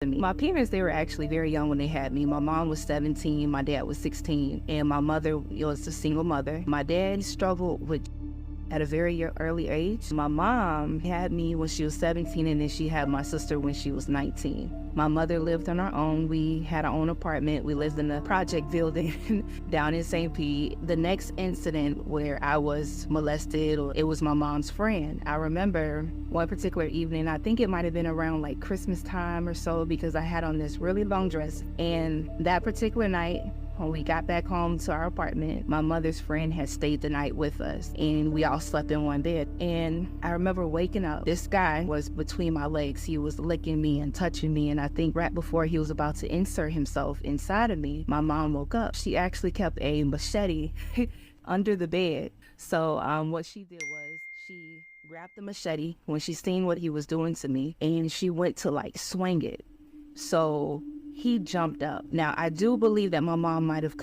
My parents, they were actually very young when they had me. My mom was 17, my dad was 16, and my mother was a single mother. My dad struggled with at a very early age. My mom had me when she was 17, and then she had my sister when she was 19. My mother lived on her own. We had our own apartment. We lived in a project building down in St. Pete. The next incident where I was molested, it was my mom's friend. I remember one particular evening, I think it might have been around like Christmas time or so, because I had on this really long dress. And that particular night, when we got back home to our apartment, my mother's friend had stayed the night with us, and we all slept in one bed. And I remember waking up. This guy was between my legs. He was licking me and touching me, and I think right before he was about to insert himself inside of me, my mom woke up. She actually kept a machete under the bed. So what she did was she grabbed the machete when she seen what he was doing to me, and she went to like swing it. So he jumped up. Now, I do believe that my mom might have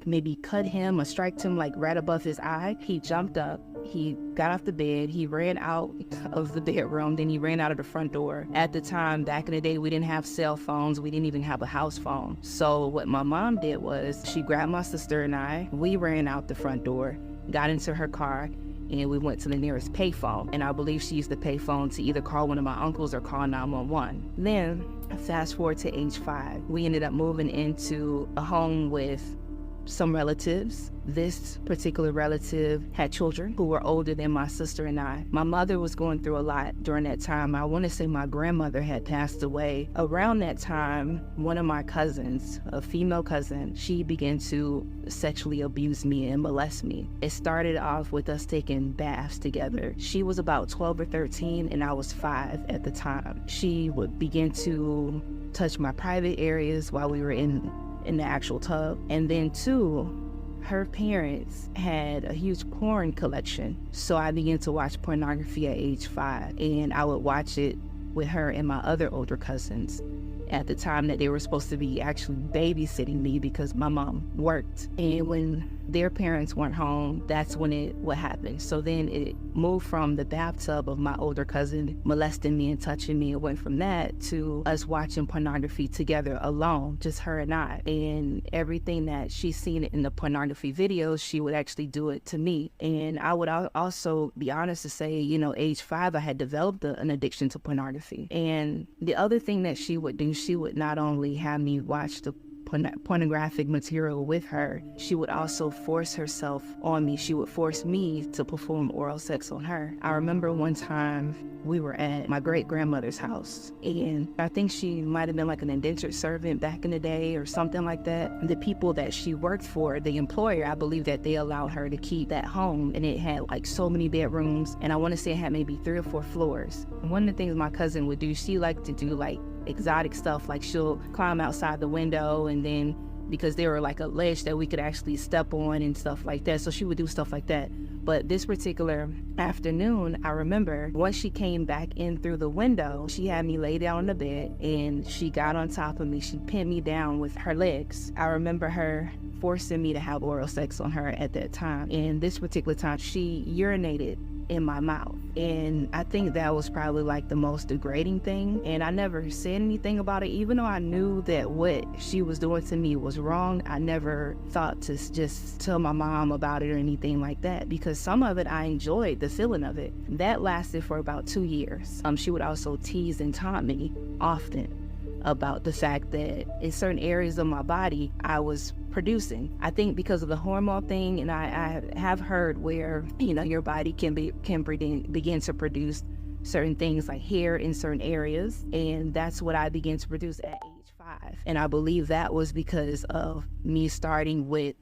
maybe cut him or striked him like right above his eye. He jumped up, he got off the bed, he ran out of the bedroom, then he ran out of the front door. At the time, back in the day, we didn't have cell phones, we didn't even have a house phone. So what my mom did was she grabbed my sister and I, we ran out the front door, got into her car, and we went to the nearest payphone. And I believe she used the payphone to either call one of my uncles or call 911. Then, fast forward to age 5, we ended up moving into a home with some relatives. This particular relative had children who were older than my sister and I. My mother was going through a lot during that time. I want to say my grandmother had passed away. Around that time, one of my cousins, a female cousin, she began to sexually abuse me and molest me. It started off with us taking baths together. She was about 12 or 13 and I was 5 at the time. She would begin to touch my private areas while we were in the actual tub. And then 2, her parents had a huge porn collection. So I began to watch pornography at age 5, and I would watch it with her and my other older cousins at the time that they were supposed to be actually babysitting me because my mom worked. And when their parents weren't home, that's when it would happen. So then it moved from the bathtub of my older cousin molesting me and touching me. It went from that to us watching pornography together alone, just her and I. And everything that she's seen in the pornography videos, she would actually do it to me. And I would also be honest to say, age 5, I had developed an addiction to pornography. And the other thing that she would do, she would not only have me watch the pornographic material with her, she would also force herself on me. She would force me to perform oral sex on her. I remember one time we were at my great-grandmother's house, and I think she might have been like an indentured servant back in the day or something like that. The people that she worked for, the employer, I believe that they allowed her to keep that home, and it had like so many bedrooms, and I want to say it had maybe 3 or 4 floors. One of the things my cousin would do, she liked to do like exotic stuff, like she'll climb outside the window, and then because there were like a ledge that we could actually step on and stuff like that, so she would do stuff like that. But this particular afternoon, I remember once she came back in through the window, she had me lay down on the bed and she got on top of me. She pinned me down with her legs. I remember her forcing me to have oral sex on her at that time. And this particular time, she urinated in my mouth. And I think that was probably like the most degrading thing. And I never said anything about it, even though I knew that what she was doing to me was wrong. I never thought to just tell my mom about it or anything like that, because some of it I enjoyed the feeling of it. That lasted for about 2 years. She would also tease and taunt me often about the fact that in certain areas of my body I was producing. I think because of the hormone thing, and I have heard where your body can begin to produce certain things like hair in certain areas, and that's what I began to produce at age 5. And I believe that was because of me starting with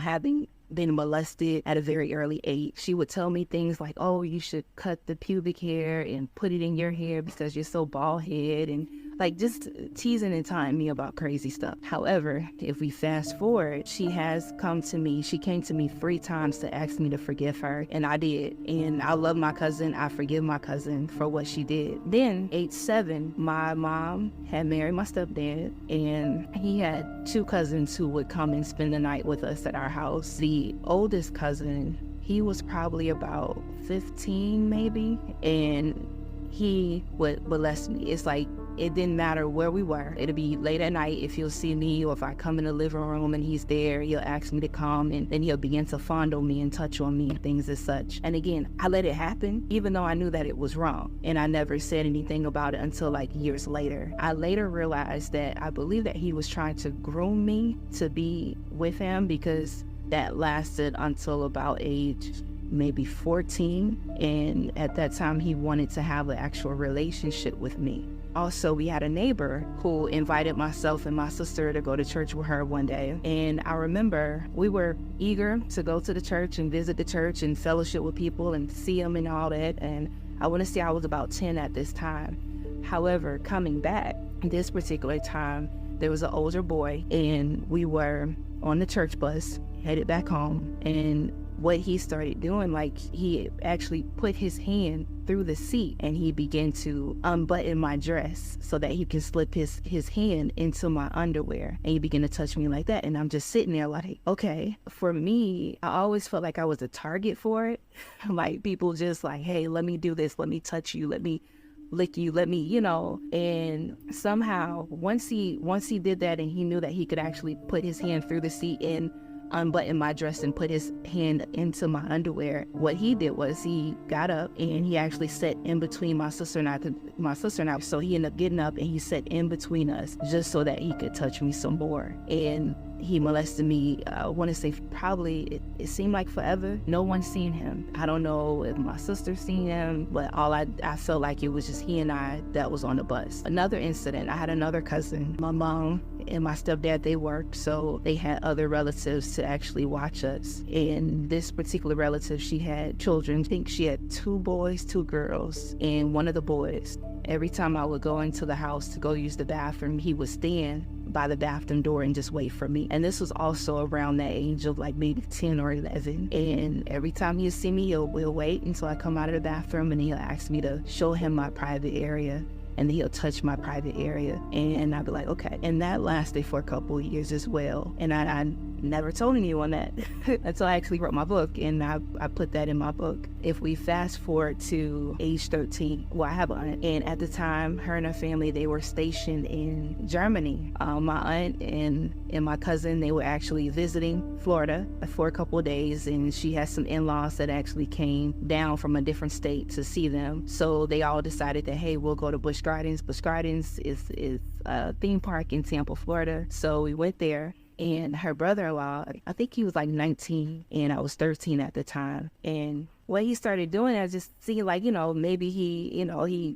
having been molested at a very early age. She would tell me things like, oh, you should cut the pubic hair and put it in your hair because you're so bald head, and like just teasing and taunting me about crazy stuff. However, if we fast forward, she came to me 3 times to ask me to forgive her, and I did. And I love my cousin. I forgive my cousin for what she did. Then, age 7, my mom had married my stepdad, and he had 2 cousins who would come and spend the night with us at our house. The oldest cousin, he was probably about 15 maybe, and he would molest me. It's like It didn't matter where we were. It'll be late at night if he'll see me, or if I come in the living room and he's there, he'll ask me to come, and then he'll begin to fondle me and touch on me and things as such. And again, I let it happen, even though I knew that it was wrong. And I never said anything about it until like years later. I later realized that I believe that he was trying to groom me to be with him, because that lasted until about age maybe 14. And at that time, he wanted to have an actual relationship with me. Also, we had a neighbor who invited myself and my sister to go to church with her one day. And I remember we were eager to go to the church and visit the church and fellowship with people and see them and all that. And I want to say I was about 10 at this time. However, coming back this particular time, there was an older boy, and we were on the church bus headed back home. And what he started doing, like, he actually put his hand through the seat and he began to unbutton my dress so that he can slip his hand into my underwear, and he began to touch me like that. And I'm just sitting there like, okay. For me, I always felt like I was a target for it. Like, people just like, hey, let me do this, let me touch you, let me lick you, let me, you know. And somehow once he did that, and he knew that he could actually put his hand through the seat and unbutton my dress and put his hand into my underwear, what he did was he got up and he actually sat in between my sister and I. So he ended up getting up and he sat in between us just so that he could touch me some more. And he molested me, I want to say probably, it seemed like forever. No one seen him. I don't know if my sister seen him, but I felt like it was just he and I that was on the bus. Another incident, I had another cousin. My mom and my stepdad, they worked, so they had other relatives to actually watch us. And this particular relative, she had children. I think she had 2 boys, 2 girls. And one of the boys, every time I would go into the house to go use the bathroom, he would stand by the bathroom door and just wait for me. And this was also around that age of like maybe 10 or 11. And every time he'll see me, he'll wait until I come out of the bathroom, and he'll ask me to show him my private area. And then he'll touch my private area, and I'd be like, okay. And that lasted for a couple of years as well. And I never told anyone that until I actually wrote my book, and I put that in my book. If we fast forward to age 13, well, I have an aunt, and at the time, her and her family, they were stationed in Germany. My aunt and my cousin, they were actually visiting Florida for a couple of days, and she has some in-laws that actually came down from a different state to see them. So they all decided that, hey, we'll go to Busch Gardens. Busch Gardens is a theme park in Tampa, Florida. So we went there. And her brother-in-law, I think he was like 19 and I was 13 at the time. And what he started doing, I just see like, maybe he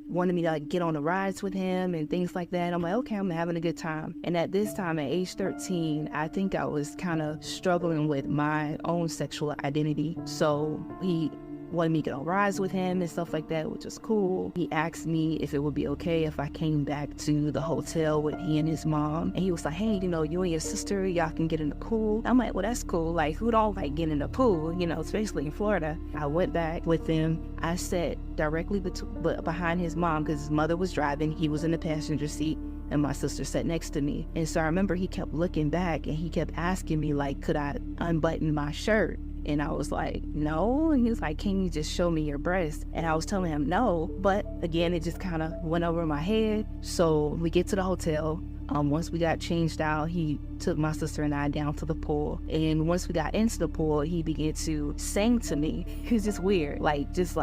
wanted me to like get on the rides with him and things like that. I'm like, okay, I'm having a good time. And at this time, at age 13, I think I was kind of struggling with my own sexual identity. So he wanted me to get on rides with him and stuff like that, which was cool. He asked me if it would be okay if I came back to the hotel with he and his mom. And he was like, hey, you and your sister, y'all can get in the pool. I'm like, well, that's cool. Like, who don't like getting in the pool, especially in Florida. I went back with them. I sat directly behind his mom because his mother was driving. He was in the passenger seat, and my sister sat next to me. And so I remember he kept looking back, and he kept asking me, like, could I unbutton my shirt? And I was like, no. And he was like, can you just show me your breast? And I was telling him no. But again, it just kind of went over my head. So we get to the hotel. Once we got changed out, he took my sister and I down to the pool. And once we got into the pool, he began to sing to me. It was just weird, just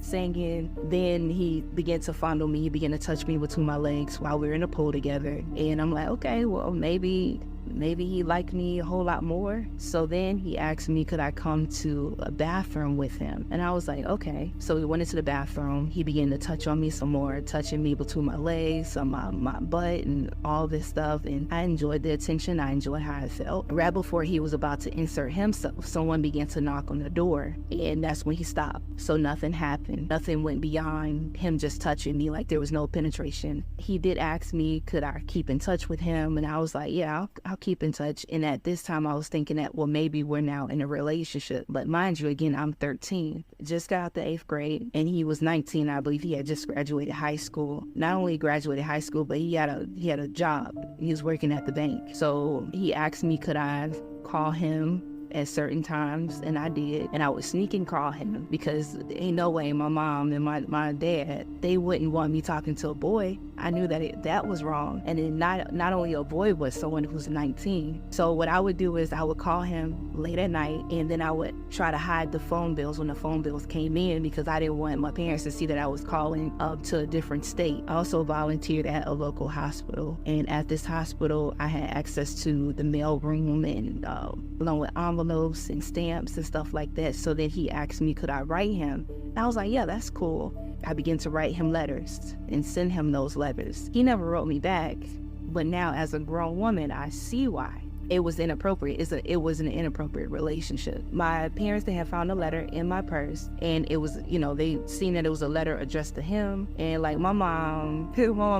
singing. Then he began to fondle me. He began to touch me between my legs while we were in the pool together. And I'm like, okay, well, maybe he liked me a whole lot more. So then he asked me, could I come to a bathroom with him? And I was like, okay. So we went into the bathroom. He began to touch on me some more, touching me between my legs, on my butt, and all this stuff. And I enjoyed the attention. I enjoyed how I felt. Right before he was about to insert himself, someone began to knock on the door. And that's when he stopped. So nothing happened. Nothing went beyond him just touching me. Like, there was no penetration. He did ask me, could I keep in touch with him? And I was like, yeah, I'll keep in touch. And at this time I was thinking that, well, maybe we're now in a relationship. But mind you, again, I'm 13, just got out the 8th grade, and he was 19. I believe he had just graduated high school. Not only graduated high school, but he had a job. He was working at the bank. So he asked me, could I call him at certain times, and I did. And I would sneak and call him because ain't no way my mom and my dad, they wouldn't want me talking to a boy. I knew that that was wrong. And then not only a boy, but someone who's 19. So what I would do is I would call him late at night, and then I would try to hide the phone bills when the phone bills came in because I didn't want my parents to see that I was calling up to a different state. I also volunteered at a local hospital, and at this hospital I had access to the mail room and along with envelopes and stamps and stuff like that. So then he asked me, could I write him? And I was like, yeah, that's cool. I began to write him letters and send him those letters. He never wrote me back, but now as a grown woman, I see why. It was inappropriate. It was an inappropriate relationship. My parents, they had found a letter in my purse, and it was, they seen that it was a letter addressed to him. And like my mom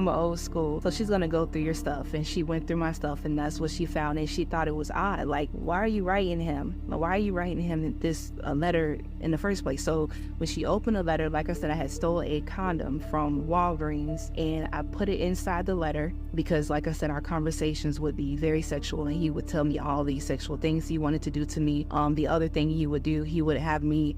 old school, so she's gonna go through your stuff, and she went through my stuff, and that's what she found, and she thought it was odd. Like, why are you writing him? Why are you writing him this letter in the first place? So when she opened the letter, like I said, I had stole a condom from Walgreens, and I put it inside the letter because, like I said, our conversations would be very sexual, and he would tell me all these sexual things he wanted to do to me. The other thing he would do, he'll ask me,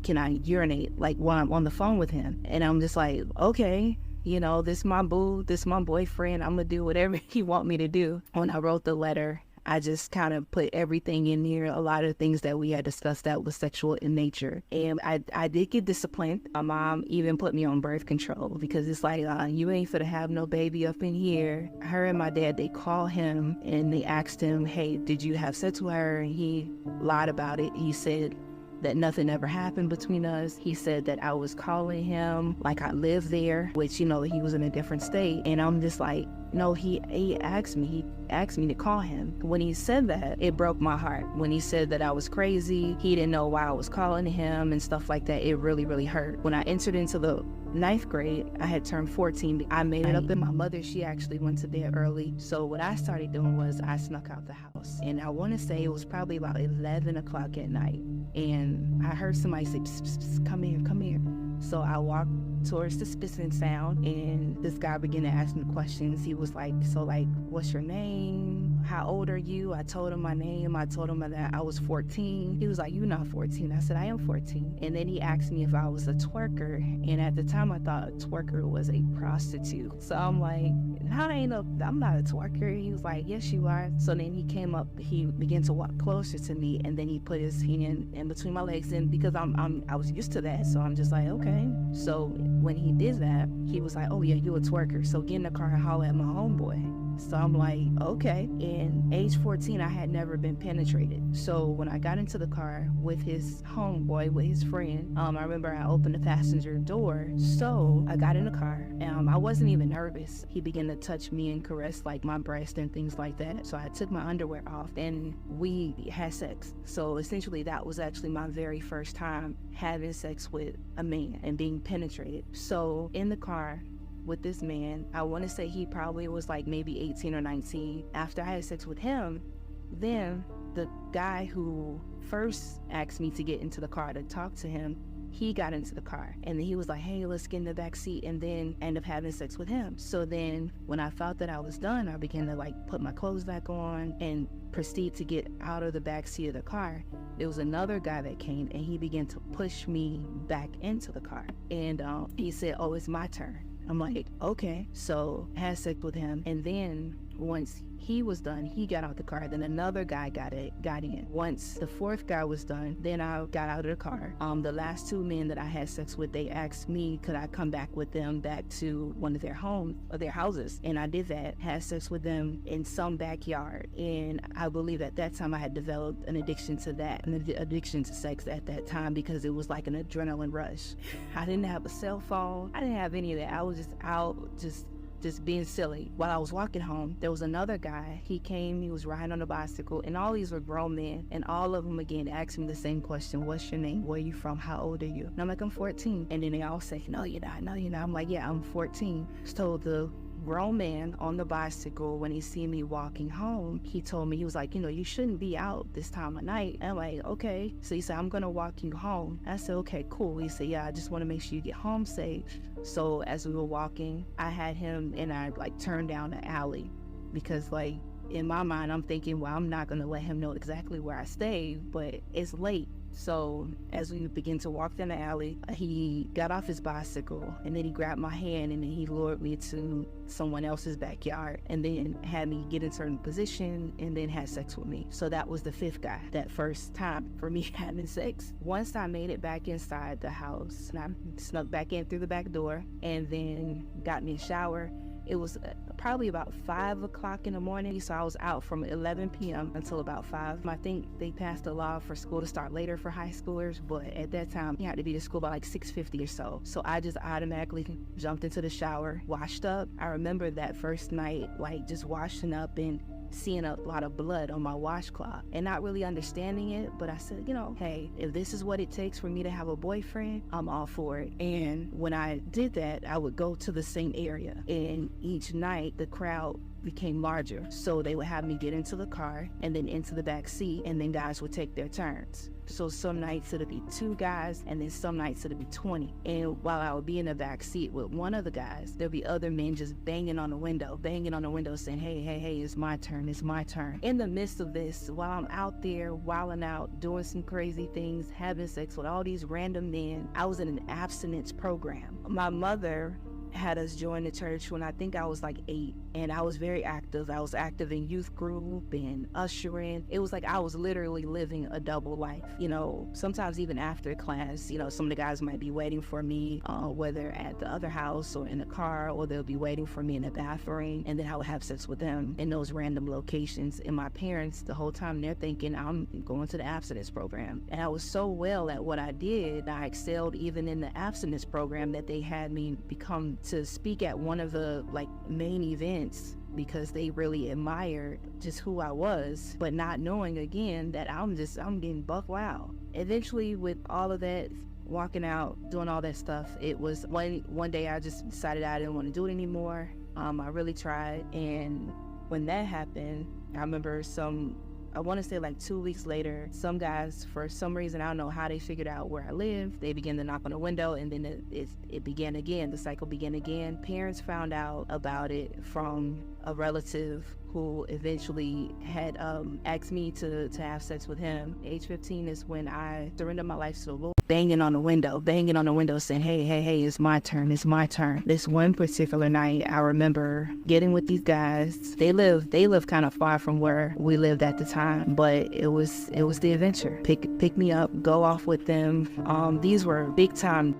can I urinate, like while I'm on the phone with him? And I'm just like, okay, this my boo, this my boyfriend, I'm gonna do whatever he want me to do. When I wrote the letter, I just kind of put everything in here, a lot of things that we had discussed that was sexual in nature. And I did get disciplined. My mom even put me on birth control because it's like, you ain't finna have no baby up in here. Her and my dad, they call him and they asked him, hey, did you have sex with her? And he lied about it. He said that nothing ever happened between us. He said that I was calling him like I lived there, which, he was in a different state. And I'm just like, no, he asked me to call him. When he said that, it broke my heart. When he said that I was crazy, he didn't know why I was calling him and stuff like that, it really, really hurt. When I entered into the 9th grade, I had turned 14. I made it up, and my mother, she actually went to bed early. So what I started doing was I snuck out the house. And I want to say it was probably about 11 o'clock at night. And I heard somebody say, psst, psst, psst, come here, come here. So I walked towards the spitting sound, and this guy began to ask me questions. He was like, so like, what's your name? How old are you? I told him my name. I told him that I was 14. He was like, you're not 14. I said, I am 14. And then he asked me if I was a twerker. And at the time I thought a twerker was a prostitute. So I'm like, I'm not a twerker. He was like, yes, you are. So then he came up, he began to walk closer to me, and then he put his hand in between my legs. And because I was used to that, so I'm just like, okay. So when he did that, he was like, oh yeah, you a twerker. So get in the car and holler at my homeboy. So I'm like, okay. And age 14, I had never been penetrated. So when I got into the car with his homeboy, with his friend, I remember I opened the passenger door. So I got in the car, and I wasn't even nervous. He began to touch me and caress like my breast and things like that. So I took my underwear off, and we had sex. So essentially that was actually my very first time having sex with a man and being penetrated. So in the car with this man, I want to say he probably was like maybe 18 or 19. After I had sex with him, then the guy who first asked me to get into the car to talk to him, he got into the car, and then he was like, hey, let's get in the back seat, and then end up having sex with him. So then when I felt that I was done, I began to like put my clothes back on and proceed to get out of the back seat of the car. There was another guy that came, and he began to push me back into the car, and he said, oh, it's my turn. I'm like, okay. So I had sex with him, and then once he was done, he got out the car. Then another guy got in. Once the fourth guy was done, then I got out of the car. The last two men that I had sex with, they asked me, could I come back with them back to one of their homes or their houses? And I did that, had sex with them in some backyard. And I believe at that time I had developed an addiction to that, an addiction to sex at that time, because it was like an adrenaline rush. I didn't have a cell phone. I didn't have any of that. I was just out, just being silly. While I was walking home, there was another guy. He came, he was riding on a bicycle, and all these were grown men, and all of them again asked me the same question, what's your name? Where are you from? How old are you? And I'm like, I'm 14. And then they all say, no, you're not. No, you're not. I'm like, yeah, I'm 14. So the grown man on the bicycle, when he see me walking home, he told me, he was like, you shouldn't be out this time of night. And I'm like, okay. So he said, I'm gonna walk you home. I said, okay, cool. He said, yeah, I just want to make sure you get home safe. So as we were walking, I had him, and I like turned down the alley because like in my mind, I'm thinking, well, I'm not going to let him know exactly where I stay, but it's late. So as we begin to walk down the alley, he got off his bicycle and then he grabbed my hand and then he lured me to someone else's backyard and then had me get in a certain position and then had sex with me. So that was the fifth guy, that first time for me having sex. Once I made it back inside the house, and I snuck back in through the back door and then got me a shower. It was probably about 5 o'clock in the morning, so I was out from 11 p.m. until about 5. I think they passed a law for school to start later for high schoolers, but at that time, you had to be to school by like 6:50 or so. So I just automatically jumped into the shower, washed up. I remember that first night, like just washing up and seeing a lot of blood on my washcloth and not really understanding it, but I said, hey, if this is what it takes for me to have a boyfriend, I'm all for it. And when I did that, I would go to the same area, and each night the crowd became larger, so they would have me get into the car and then into the back seat, and then guys would take their turns. So some nights it'll be 2 guys, and then some nights it'll be 20. And while I would be in the back seat with one of the guys, there'll be other men just banging on the window saying, hey, it's my turn. In the midst of this, while I'm out there wilding out, doing some crazy things, having sex with all these random men, I was in an abstinence program. My mother had us join the church when I think I was like 8, and I was very active. I was active in youth group and ushering. It was like I was literally living a double life. Sometimes even after class, some of the guys might be waiting for me, whether at the other house or in the car, or they'll be waiting for me in the bathroom, and then I would have sex with them in those random locations. And my parents, the whole time, they're thinking I'm going to the abstinence program. And I was so well at what I did, I excelled even in the abstinence program, that they had me become to speak at one of the main events because they really admired just who I was, but not knowing again that I'm getting buck wild. Eventually, with all of that, walking out, doing all that stuff, it was one day I just decided I didn't want to do it anymore. I really tried, and when that happened, I remember I want to say 2 weeks later, some guys, for some reason, I don't know how they figured out where I lived, they began to knock on the window, and then it began again. The cycle began again. Parents found out about it from a relative who eventually had asked me to have sex with him. Age 15 is when I surrendered my life to the Lord. Banging on the window saying, hey, it's my turn. This one particular night, I remember getting with these guys. They live kind of far from where we lived at the time, but it was the adventure. Pick me up, go off with them. These were big time.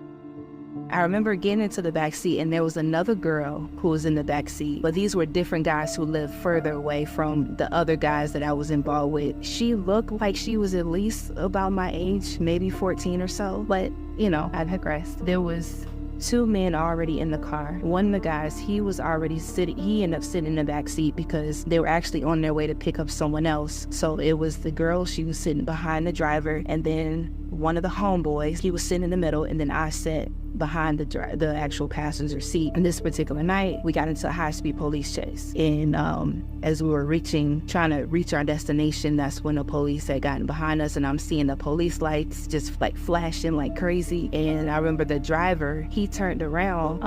I remember getting into the back seat, and there was another girl who was in the back seat, but these were different guys who lived further away from the other guys that I was involved with. She looked like she was at least about my age, maybe 14 or so, but I digressed. There was 2 men already in the car. One of the guys, he ended up sitting in the back seat because they were actually on their way to pick up someone else. So it was the girl, she was sitting behind the driver, and then one of the homeboys, he was sitting in the middle, and then I sat behind the actual passenger seat. And this particular night, we got into a high-speed police chase. And as we were trying to reach our destination, that's when the police had gotten behind us, and I'm seeing the police lights just flashing like crazy. And I remember the driver, he turned around.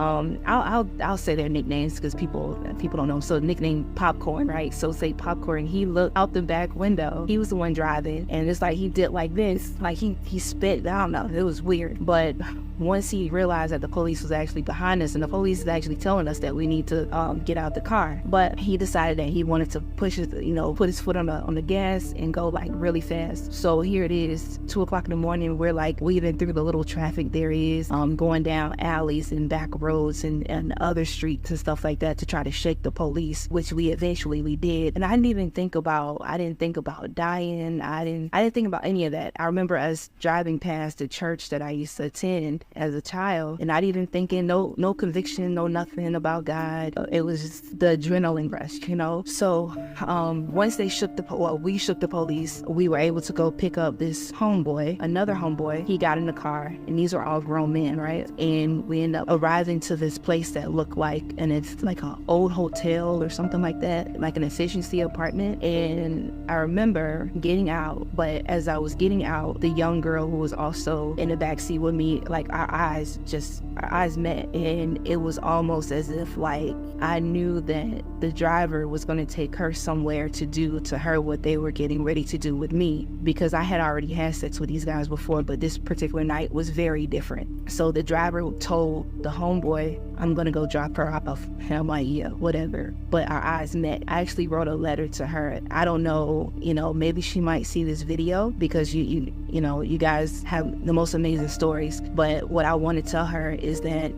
I'll say their nicknames because people don't know. So nickname Popcorn, right? So say Popcorn. He looked out the back window. He was the one driving, and it's like he did like this, like he spit. I don't know. It was weird, but once he realized that the police was actually behind us, and the police is actually telling us that we need to get out the car, but he decided that he wanted to put his foot on the gas and go really fast. So here it is, 2 o'clock in the morning. We're weaving through the little traffic there is, going down alleys and back roads and other streets and stuff like that to try to shake the police, which we did. And I didn't think about dying. I didn't think about any of that. I remember us driving past the church that I used to attend as a child, and not even thinking, no conviction, no nothing about God. It was just the adrenaline rush, So once we shook the police, we were able to go pick up this another homeboy. He got in the car, and these are all grown men, right? And we end up arriving to this place that looked and it's like an old hotel or something like that, like an efficiency apartment. And I remember getting out, but as I was getting out, the young girl who was also in the backseat with me, our eyes just our eyes met, and it was almost as if like I knew that the driver was going to take her somewhere to do to her what they were getting ready to do with me, because I had already had sex with these guys before, but this particular night was very different. So the driver told the homeboy, I'm going to go drop her off. And I'm like, yeah, whatever. But our eyes met. I actually wrote a letter to her. I don't know, maybe she might see this video, because you guys have the most amazing stories. But what I want to tell her is that,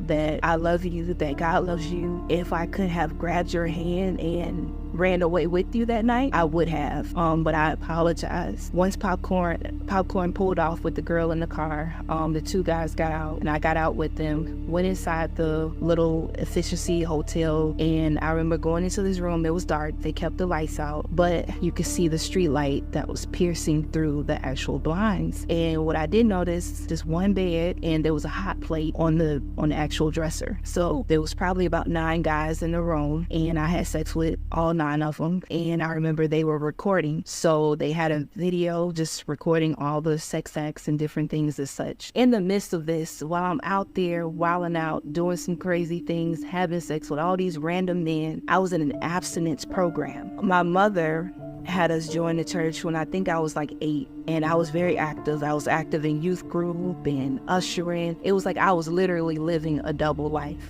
that I love you, that God loves you. If I could have grabbed your hand and ran away with you that night, I would have. But I apologize. Once popcorn pulled off with the girl in the car, the two guys got out, and I got out with them, went inside the little efficiency hotel, and I remember going into this room. It was dark. They kept the lights out, but you could see the street light that was piercing through the actual blinds. And what I did notice, just one bed, and there was a hot plate on the actual dresser. So there was probably about 9 guys in the room, and I had sex with all 9 of them. And I remember they were recording, so they had a video just recording all the sex acts and different things as such. In the midst of this, while I'm out there wilding out, doing some crazy things, having sex with all these random men, I was in an abstinence program. My mother had us join the church when I think I was like 8, and I was very active. I was active in youth group and ushering. It was like I was literally living a double life.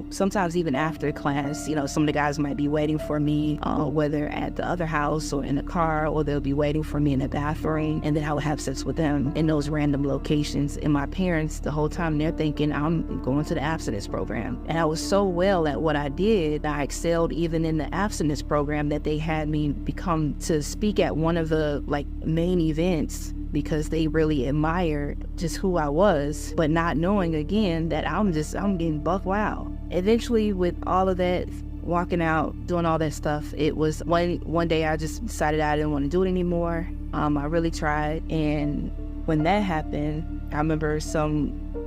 Sometimes even after class, some of the guys might be waiting for me, whether at the other house or in a car, or they'll be waiting for me in the bathroom, and then I would have sex with them in those random locations. And my parents, the whole time, they're thinking I'm going to the abstinence program. And I was so well at what I did, I excelled even in the abstinence program, that they had me become to speak at one of the main events, because they really admired just who I was, but not knowing again that I'm getting buck wild. Eventually, with all of that, walking out, doing all that stuff, it was one day I just decided I didn't want to do it anymore. I really tried, and when that happened, I remember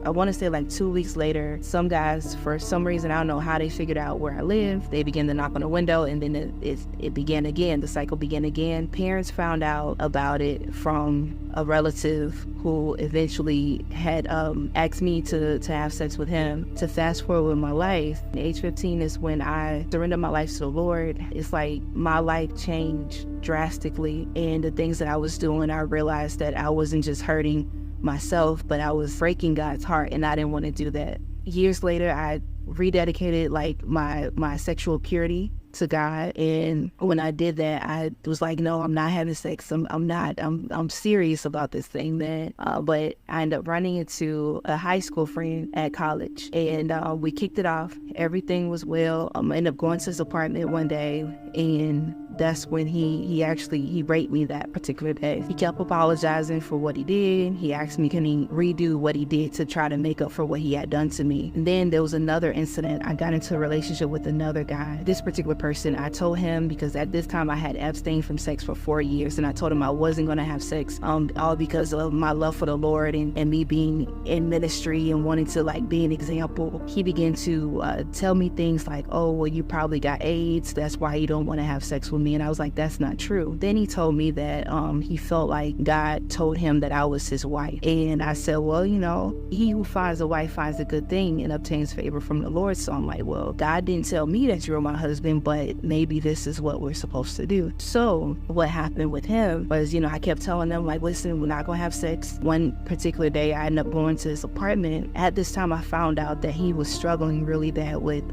I want to say 2 weeks later, some guys, for some reason, I don't know how they figured out where I live, they began to knock on the window, and then it began again. The cycle began again. Parents found out about it from a relative who eventually had asked me to have sex with him. To fast forward with my life, age 15 is when I surrendered my life to the Lord. It's like my life changed drastically, and the things that I was doing, I realized that I wasn't just hurting myself, but I was breaking God's heart, and I didn't want to do that. Years later, I rededicated my sexual purity to God, and when I did that, I was like, no, I'm not having sex. I'm serious about this thing, man. But I ended up running into a high school friend at college, and we kicked it off. Everything was well. I ended up going to his apartment one day, and that's when he raped me that particular day. He kept apologizing for what he did. He asked me, can he redo what he did to try to make up for what he had done to me? And then there was another incident. I got into a relationship with another guy. This particular person, I told him, because at this time I had abstained from sex for 4 years, and I told him I wasn't going to have sex, all because of my love for the Lord and me being in ministry and wanting to be an example. He began to tell me things like, oh, well, you probably got AIDS, that's why you don't want to have sex with me. And I was like, that's not true. Then he told me that he felt like God told him that I was his wife. And I said, well, he who finds a wife finds a good thing and obtains favor from the Lord. So I'm like, well, God didn't tell me that you're my husband, but maybe this is what we're supposed to do. So what happened with him was, I kept telling them, listen, we're not going to have sex. One particular day, I ended up going to his apartment. At this time, I found out that he was struggling really bad with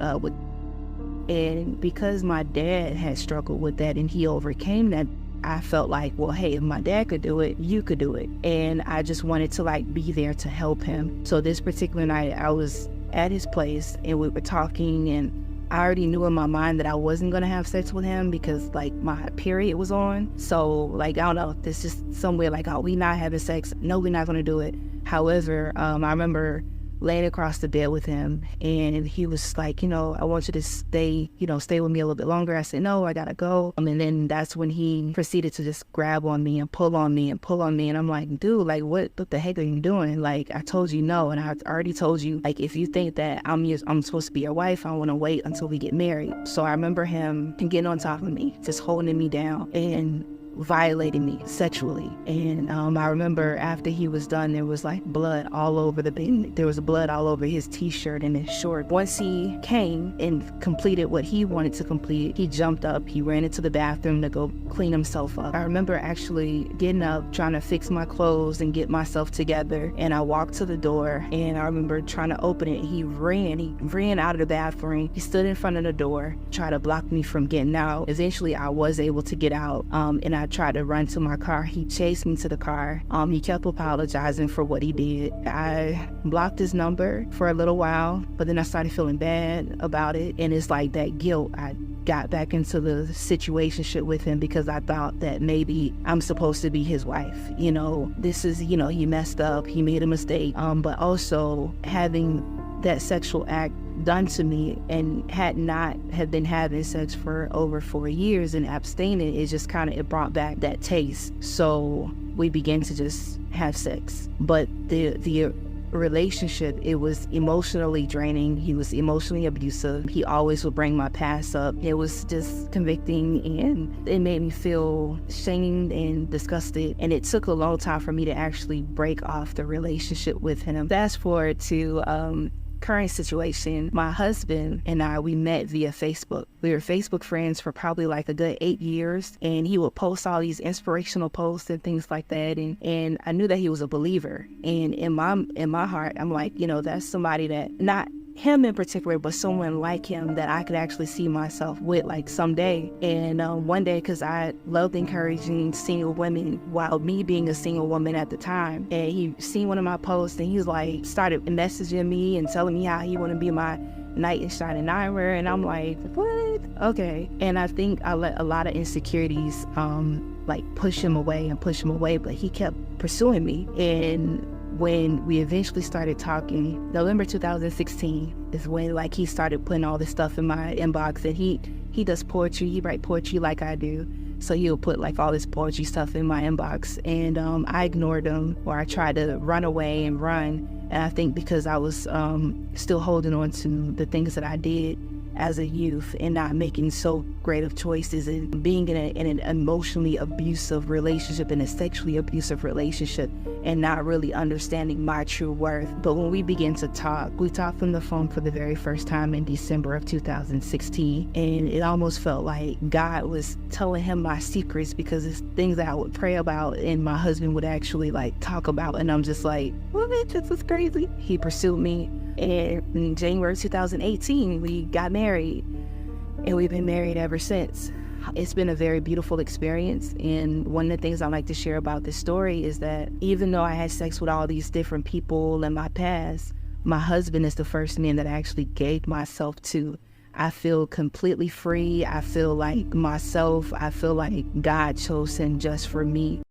and because my dad had struggled with that and he overcame that, I felt like, well, hey, if my dad could do it, you could do it. And I just wanted to be there to help him. So this particular night, I was at his place and we were talking, and I already knew in my mind that I wasn't going to have sex with him because my period was on. So I don't know, there's just somewhere oh, we not having sex. No, we're not going to do it. However, I remember laying across the bed with him, and he was like, I want you to stay with me a little bit longer. I said, no, I gotta go. And then that's when he proceeded to just grab on me and pull on me and pull on me. And I'm like, dude, what the heck are you doing? I told you no. And I already told you, if you think that I'm supposed to be your wife, I want to wait until we get married. So I remember him getting on top of me, just holding me down. And violating me sexually. And I remember after he was done, there was like blood all over the bed. There was blood all over his t-shirt and his short. Once he came and completed what he wanted to complete, he jumped up, he ran into the bathroom to go clean himself up. I remember actually getting up, trying to fix my clothes and get myself together. And I walked to the door, and I remember trying to open it. He ran out of the bathroom. He stood in front of the door, tried to block me from getting out. Eventually I was able to get out, and I tried to run to my car. He chased me to the car. He kept apologizing for what he did. I blocked his number for a little while, but then I started feeling bad about it. And it's like that guilt. I got back into the situationship with him because I thought that maybe I'm supposed to be his wife. This is, he messed up, he made a mistake. But also having that sexual act done to me and had been having sex for over 4 years and abstaining, it brought back that taste. So we began to just have sex. But the relationship, it was emotionally draining. He was emotionally abusive. He always would bring my past up. It was just convicting, and it made me feel shamed and disgusted. And it took a long time for me to actually break off the relationship with him. Fast forward to current situation, my husband and I, we met via Facebook. We were Facebook friends for probably like a good 8 years, and he would post all these inspirational posts and things like that, and I knew that he was a believer. And in my heart, I'm like, that's somebody that, not him in particular, but someone like him that I could actually see myself with, like, someday. And one day, because I loved encouraging single women while me being a single woman at the time, and he seen one of my posts, and he's like, started messaging me and telling me how he want to be my knight in shining armor. And I'm like, what? Okay. And I think I let a lot of insecurities push him away, but he kept pursuing me. And when we eventually started talking, November 2016 is when he started putting all this stuff in my inbox. And he does poetry, he writes poetry like I do. So he'll put all this poetry stuff in my inbox, and I ignored him, or I tried to run away and run. And I think because I was still holding on to the things that I did as a youth and not making so great of choices, and being in an emotionally abusive relationship, in a sexually abusive relationship, and not really understanding my true worth. But when we began to talk, we talked on the phone for the very first time in December of 2016, and it almost felt like God was telling him my secrets, because it's things that I would pray about and my husband would actually talk about, and I'm just like, what? This is crazy. He pursued me, and in January 2018 we got married, and we've been married ever since. It's been a very beautiful experience, and one of the things I like to share about this story is that even though I had sex with all these different people in my past, my husband is the first man that I actually gave myself to. I feel completely free. I feel like myself. I feel like God chose him just for me.